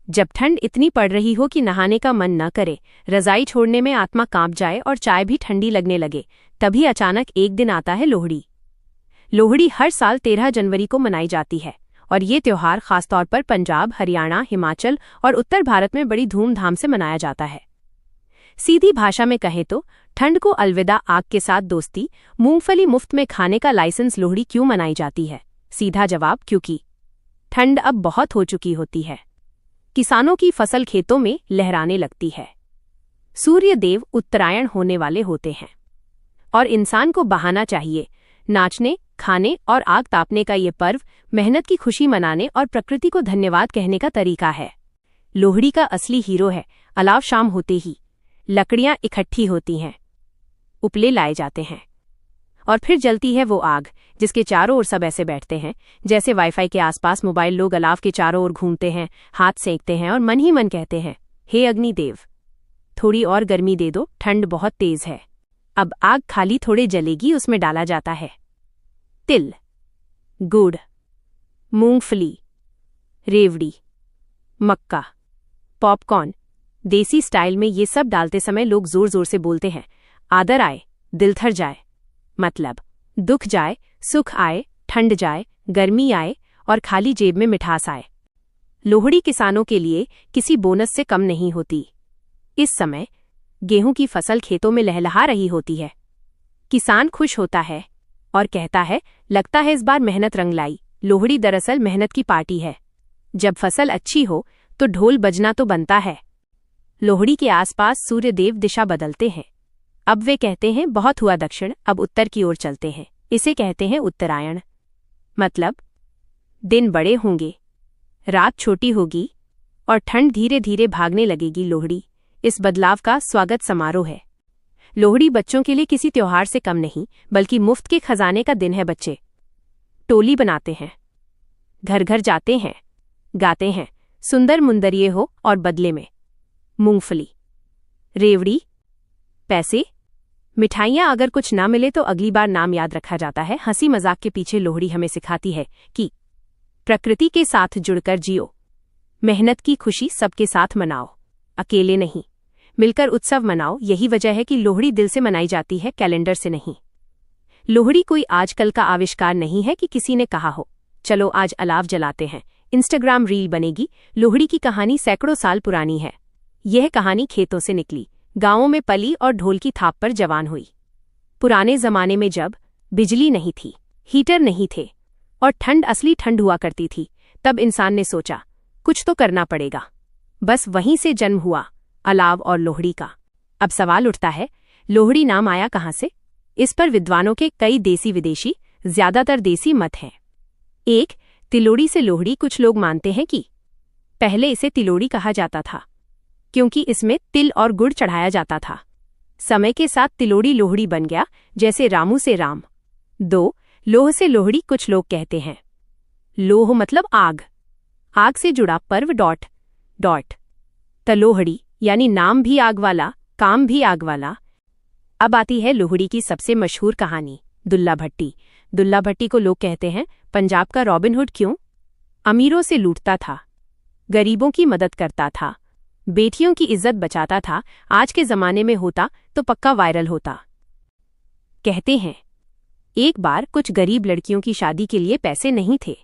जब ठंड इतनी पड़ रही हो कि नहाने का मन न करे, रजाई छोड़ने में आत्मा कांप जाए और चाय भी ठंडी लगने लगे, तभी अचानक एक दिन आता है लोहड़ी। लोहड़ी हर साल 13 जनवरी को मनाई जाती है और ये त्योहार खासतौर पर पंजाब, हरियाणा, हिमाचल और उत्तर भारत में बड़ी धूमधाम से मनाया जाता है। सीधी भाषा में कहें तो ठंड को अलविदा, आग के साथ दोस्ती, मूंगफली मुफ्त में खाने का लाइसेंस। लोहड़ी क्यों मनाई जाती है? सीधा जवाब, क्योंकि ठंड अब बहुत हो चुकी होती है। किसानों की फसल खेतों में लहराने लगती है। सूर्य देव उत्तरायण होने वाले होते हैं और इंसान को बहाना चाहिए। नाचने, खाने और आग तापने का ये पर्व मेहनत की खुशी मनाने और प्रकृति को धन्यवाद कहने का तरीका है। लोहड़ी का असली हीरो है अलाव। शाम होते ही लकड़ियां इकट्ठी होती हैं, उपले लाए जाते हैं और फिर जलती है वो आग जिसके चारों ओर सब ऐसे बैठते हैं जैसे वाईफाई के आसपास मोबाइल। लोग अलाव के चारों ओर घूमते हैं, हाथ सेंकते हैं और मन ही मन कहते हैं, हे अग्निदेव, थोड़ी और गर्मी दे दो, ठंड बहुत तेज है। अब आग खाली थोड़े जलेगी, उसमें डाला जाता है तिल, गुड़, मूंगफली, रेवड़ी, मक्का, पॉपकॉर्न। देसी स्टाइल में ये सब डालते समय लोग जोर जोर से बोलते हैं, आदर आए, दिल थर जाए। मतलब दुख जाए, सुख आए, ठंड जाए, गर्मी आए और खाली जेब में मिठास आए। लोहड़ी किसानों के लिए किसी बोनस से कम नहीं होती। इस समय गेहूं की फसल खेतों में लहलहा रही होती है। किसान खुश होता है और कहता है, लगता है इस बार मेहनत रंग लाई। लोहड़ी दरअसल मेहनत की पार्टी है। जब फसल अच्छी हो तो ढोल बजना तो बनता है। लोहड़ी के आसपास सूर्यदेव दिशा बदलते हैं। अब वे कहते हैं, बहुत हुआ दक्षिण, अब उत्तर की ओर चलते हैं। इसे कहते हैं उत्तरायण। मतलब दिन बड़े होंगे, रात छोटी होगी और ठंड धीरे धीरे भागने लगेगी। लोहड़ी इस बदलाव का स्वागत समारोह है। लोहड़ी बच्चों के लिए किसी त्योहार से कम नहीं, बल्कि मुफ्त के खजाने का दिन है। बच्चे टोली बनाते हैं, घर घर जाते हैं, गाते हैं, सुंदर मुंदरिये हो और बदले में मूंगफली, रेवड़ी, पैसे, मिठाइयाँ। अगर कुछ ना मिले तो अगली बार नाम याद रखा जाता है। हंसी मजाक के पीछे लोहड़ी हमें सिखाती है कि प्रकृति के साथ जुड़कर जियो, मेहनत की खुशी सबके साथ मनाओ, अकेले नहीं, मिलकर उत्सव मनाओ। यही वजह है कि लोहड़ी दिल से मनाई जाती है, कैलेंडर से नहीं। लोहड़ी कोई आजकल का आविष्कार नहीं है कि किसी ने कहा हो, चलो आज अलाव जलाते हैं, इंस्टाग्राम रील बनेगी। लोहड़ी की कहानी सैकड़ों साल पुरानी है। यह कहानी खेतों से निकली, गांवों में पली और ढोल की थाप पर जवान हुई। पुराने जमाने में जब बिजली नहीं थी, हीटर नहीं थे और ठंड असली ठंड हुआ करती थी, तब इंसान ने सोचा कुछ तो करना पड़ेगा। बस वहीं से जन्म हुआ अलाव और लोहड़ी का। अब सवाल उठता है, लोहड़ी नाम आया कहाँ से? इस पर विद्वानों के कई देसी विदेशी, ज्यादातर देसी मत हैं। एक, तिलोड़ी से लोहड़ी। कुछ लोग मानते हैं कि पहले इसे तिलोड़ी कहा जाता था क्योंकि इसमें तिल और गुड़ चढ़ाया जाता था। समय के साथ तिलोड़ी लोहड़ी बन गया, जैसे रामू से राम। 2, लोह से लोहड़ी। कुछ लोग कहते हैं लोह मतलब आग, आग से जुड़ा पर्व डॉट डॉट तलोहड़ी, यानी नाम भी आग वाला, काम भी आग वाला। अब आती है लोहड़ी की सबसे मशहूर कहानी, दुल्ला भट्टी। दुल्ला भट्टी को लोग कहते हैं पंजाब का रॉबिन हुड। क्यों? अमीरों से लूटता था, गरीबों की मदद करता था, बेटियों की इज्जत बचाता था। आज के जमाने में होता तो पक्का वायरल होता। कहते हैं एक बार कुछ गरीब लड़कियों की शादी के लिए पैसे नहीं थे।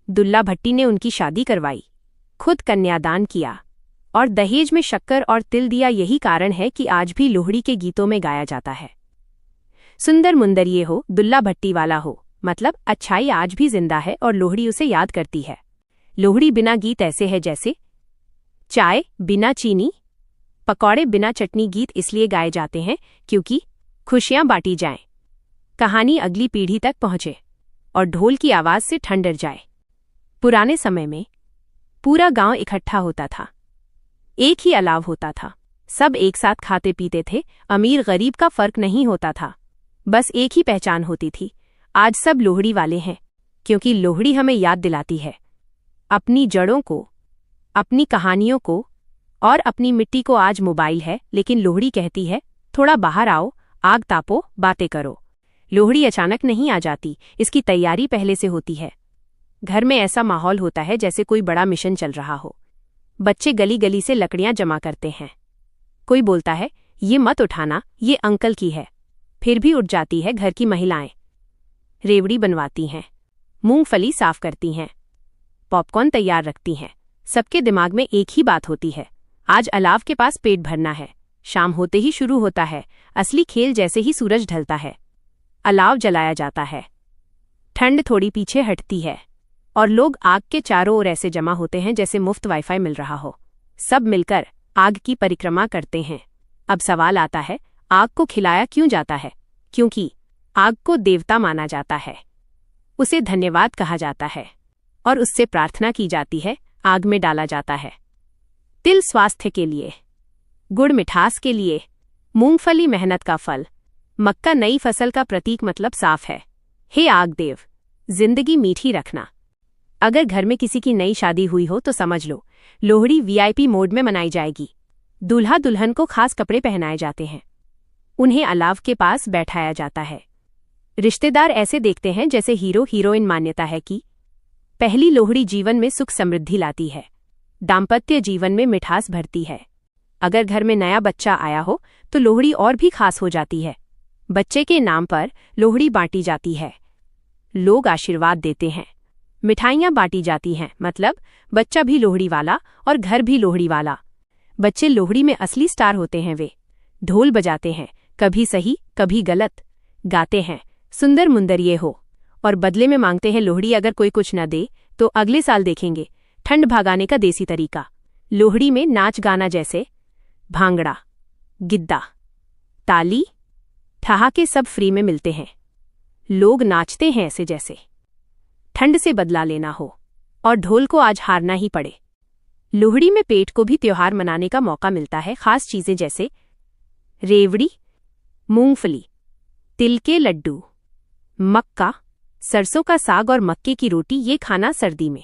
दुल्ला भट्टी ने उनकी शादी करवाई, खुद कन्यादान किया और दहेज में शक्कर और तिल दिया। यही कारण है कि आज भी लोहड़ी के गीतों में गाया जाता है, सुंदर मुंदरिये हो, दुल्ला भट्टी वाला हो। मतलब अच्छाई आज भी जिंदा है और लोहड़ी उसे याद करती है। लोहड़ी बिना गीत ऐसे है जैसे चाय बिना चीनी, पकौड़े बिना चटनी। गीत इसलिए गाए जाते हैं क्योंकि खुशियां बांटी जाएं, कहानी अगली पीढ़ी तक पहुंचे और ढोल की आवाज से ठंड डर जाए। पुराने समय में पूरा गांव इकट्ठा होता था, एक ही अलाव होता था, सब एक साथ खाते पीते थे। अमीर गरीब का फर्क नहीं होता था, बस एक ही पहचान होती थी। आज सब लोहड़ी वाले हैं क्योंकि लोहड़ी हमें याद दिलाती है अपनी जड़ों को, अपनी कहानियों को और अपनी मिट्टी को। आज मोबाइल है, लेकिन लोहड़ी कहती है थोड़ा बाहर आओ, आग तापो, बातें करो। लोहड़ी अचानक नहीं आ जाती, इसकी तैयारी पहले से होती है। घर में ऐसा माहौल होता है जैसे कोई बड़ा मिशन चल रहा हो। बच्चे गली गली से लकड़ियां जमा करते हैं। कोई बोलता है, ये मत उठाना, ये अंकल की है। फिर भी उठ जाती है घर की महिलाएं। रेवड़ी बनवाती हैं, मूंगफली साफ करती हैं, पॉपकॉर्न तैयार रखती हैं। सबके दिमाग में एक ही बात होती है, आज अलाव के पास पेट भरना है। शाम होते ही शुरू होता है असली खेल। जैसे ही सूरज ढलता है, अलाव जलाया जाता है। ठंड थोड़ी पीछे हटती है और लोग आग के चारों ओर ऐसे जमा होते हैं जैसे मुफ्त वाईफाई मिल रहा हो। सब मिलकर आग की परिक्रमा करते हैं। अब सवाल आता है, आग को खिलाया क्यों जाता है? क्योंकि आग को देवता माना जाता है, उसे धन्यवाद कहा जाता है और उससे प्रार्थना की जाती है। आग में डाला जाता है तिल स्वास्थ्य के लिए, गुड़ मिठास के लिए, मूंगफली मेहनत का फल, मक्का नई फसल का प्रतीक। मतलब साफ है, हे आग देव, जिंदगी मीठी रखना। अगर घर में किसी की नई शादी हुई हो तो समझ लो, लोहड़ी वीआईपी मोड में मनाई जाएगी। दूल्हा दुल्हन को खास कपड़े पहनाए जाते हैं, उन्हें अलाव के पास बैठाया जाता है। रिश्तेदार ऐसे देखते हैं जैसे हीरो हीरोइन। मान्यता है कि पहली लोहड़ी जीवन में सुख समृद्धि लाती है, दाम्पत्य जीवन में मिठास भरती है। अगर घर में नया बच्चा आया हो तो लोहड़ी और भी खास हो जाती है। बच्चे के नाम पर लोहड़ी बांटी जाती है, लोग आशीर्वाद देते हैं, मिठाइयाँ बांटी जाती हैं। मतलब बच्चा भी लोहड़ी वाला और घर भी लोहड़ी वाला। बच्चे लोहड़ी में असली स्टार होते हैं। वे ढोल बजाते हैं, कभी सही कभी गलत, गाते हैं सुंदर मुंदर ये हो, और बदले में मांगते हैं लोहड़ी। अगर कोई कुछ न दे तो अगले साल देखेंगे। ठंड भगाने का देसी तरीका, लोहड़ी में नाच गाना जैसे भांगड़ा, गिद्दा, ताली, ठहाके सब फ्री में मिलते हैं। लोग नाचते हैं ऐसे जैसे ठंड से बदला लेना हो और ढोल को आज हारना ही पड़े। लोहड़ी में पेट को भी त्योहार मनाने का मौका मिलता है। खास चीजें जैसे रेवड़ी, मूंगफली, तिल के लड्डू, मक्का, सरसों का साग और मक्के की रोटी। ये खाना सर्दी में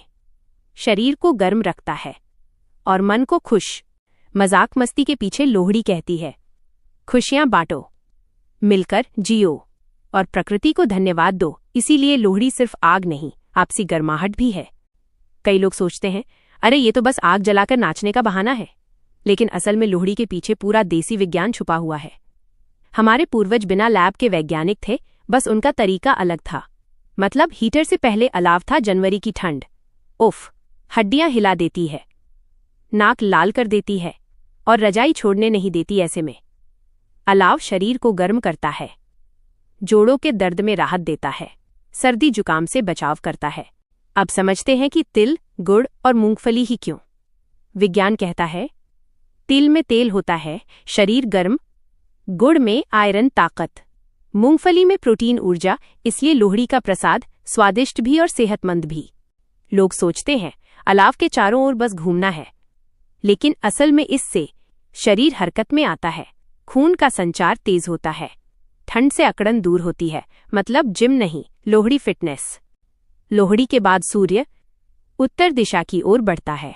शरीर को गर्म रखता है और मन को खुश। मजाक मस्ती के पीछे लोहड़ी कहती है, खुशियां बांटो, मिलकर जियो और प्रकृति को धन्यवाद दो। इसीलिए लोहड़ी सिर्फ आग नहीं, आपसी गर्माहट भी है। कई लोग सोचते हैं, अरे ये तो बस आग जलाकर नाचने का बहाना है, लेकिन असल में लोहड़ी के पीछे पूरा देसी विज्ञान छुपा हुआ है। हमारे पूर्वज बिना लैब के वैज्ञानिक थे, बस उनका तरीका अलग था। मतलब हीटर से पहले अलाव था जनवरी की ठंड। उफ, हड्डियां हिला देती है, नाक लाल कर देती है और रजाई छोड़ने नहीं देती। ऐसे में अलाव शरीर को गर्म करता है, जोड़ों के दर्द में राहत देता है, सर्दी जुकाम से बचाव करता है। अब समझते हैं कि तिल, गुड़ और मूंगफली ही क्यों। विज्ञान कहता है, तिल में तेल होता है, शरीर गर्म, गुड़ में आयरन ताकत, मूंगफली में प्रोटीन ऊर्जा। इसलिए लोहड़ी का प्रसाद स्वादिष्ट भी और सेहतमंद भी। लोग सोचते हैं अलाव के चारों ओर बस घूमना है, लेकिन असल में इससे शरीर हरकत में आता है, खून का संचार तेज होता है, ठंड से अकड़न दूर होती है। मतलब जिम नहीं, लोहड़ी फिटनेस। लोहड़ी के बाद सूर्य उत्तर दिशा की ओर बढ़ता है,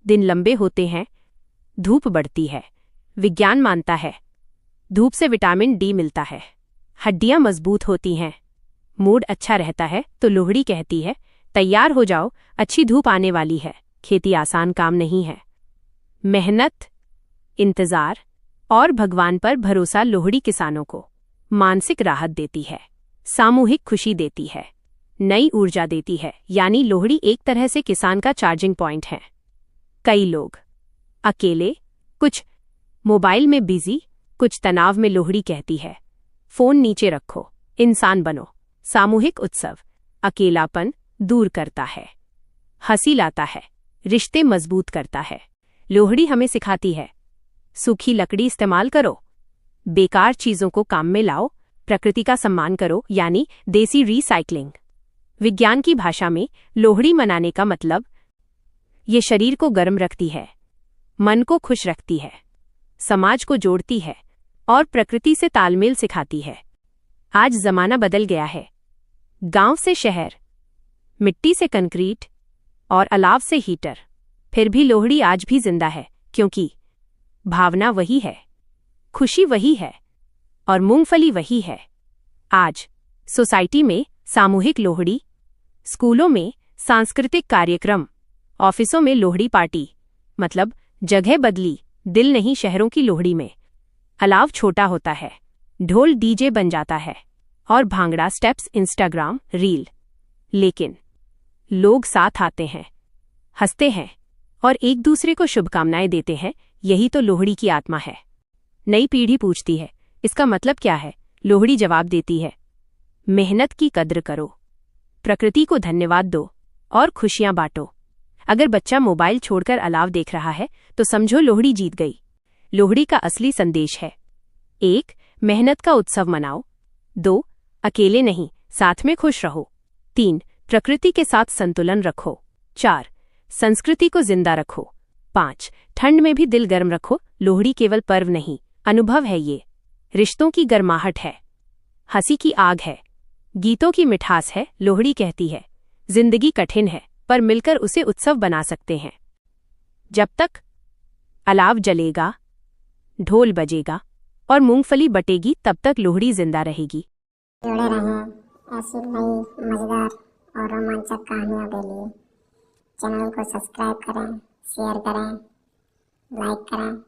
दिन लंबे होते हैं, धूप बढ़ती है। विज्ञान मानता है धूप से विटामिन डी मिलता है, हड्डियां मजबूत होती हैं, मूड अच्छा रहता है। तो लोहड़ी कहती है, तैयार हो जाओ, अच्छी धूप आने वाली है। खेती आसान काम नहीं है, मेहनत, इंतजार और भगवान पर भरोसा। लोहड़ी किसानों को मानसिक राहत देती है, सामूहिक खुशी देती है, नई ऊर्जा देती है। यानी लोहड़ी एक तरह से किसान का चार्जिंग पॉइंट है। कई लोग अकेले, कुछ मोबाइल में बिजी, कुछ तनाव में। लोहड़ी कहती है, फोन नीचे रखो, इंसान बनो। सामूहिक उत्सव अकेलापन दूर करता है, हंसी लाता है, रिश्ते मजबूत करता है। लोहड़ी हमें सिखाती है, सूखी लकड़ी इस्तेमाल करो, बेकार चीजों को काम में लाओ, प्रकृति का सम्मान करो। यानी देसी रीसाइक्लिंग। विज्ञान की भाषा में लोहड़ी मनाने का मतलब, ये शरीर को गर्म रखती है, मन को खुश रखती है, समाज को जोड़ती है और प्रकृति से तालमेल सिखाती है। आज जमाना बदल गया है, गांव से शहर, मिट्टी से कंक्रीट और अलाव से हीटर। फिर भी लोहड़ी आज भी जिंदा है, क्योंकि भावना वही है, खुशी वही है और मूंगफली वही है। आज सोसाइटी में सामूहिक लोहड़ी, स्कूलों में सांस्कृतिक कार्यक्रम, ऑफिसों में लोहड़ी पार्टी, मतलब जगह बदली, दिल नहीं शहरों की लोहड़ी में। अलाव छोटा होता है, ढोल डीजे बन जाता है और भांगड़ा स्टेप्स इंस्टाग्राम रील। लेकिन लोग साथ आते हैं, हंसते हैं और एक दूसरे को शुभकामनाएं देते हैं। यही तो लोहड़ी की आत्मा है। नई पीढ़ी पूछती है, इसका मतलब क्या है? लोहड़ी जवाब देती है, मेहनत की कद्र करो, प्रकृति को धन्यवाद दो और खुशियां बांटो। अगर बच्चा मोबाइल छोड़कर अलाव देख रहा है तो समझो लोहड़ी जीत गई। लोहड़ी का असली संदेश है, 1. मेहनत का उत्सव मनाओ। 2. अकेले नहीं, साथ में खुश रहो। 3. प्रकृति के साथ संतुलन रखो। 4. संस्कृति को जिंदा रखो। 5. ठंड में भी दिल गर्म रखो। लोहड़ी केवल पर्व नहीं, अनुभव है ये। रिश्तों की गर्माहट है, हंसी की आग है, गीतों की मिठास है। लोहड़ी कहती है, जिंदगी कठिन है पर मिलकर उसे उत्सव बना सकते हैं। जब तक अलाव जलेगा, ढोल बजेगा और मूंगफली बटेगी, तब तक लोहड़ी जिंदा रहेगी। जुड़े रहें ऐसी नई मजेदार और रोमांचक कहानियों के लिए। चैनल को सब्सक्राइब करें, शेयर करें, लाइक करें।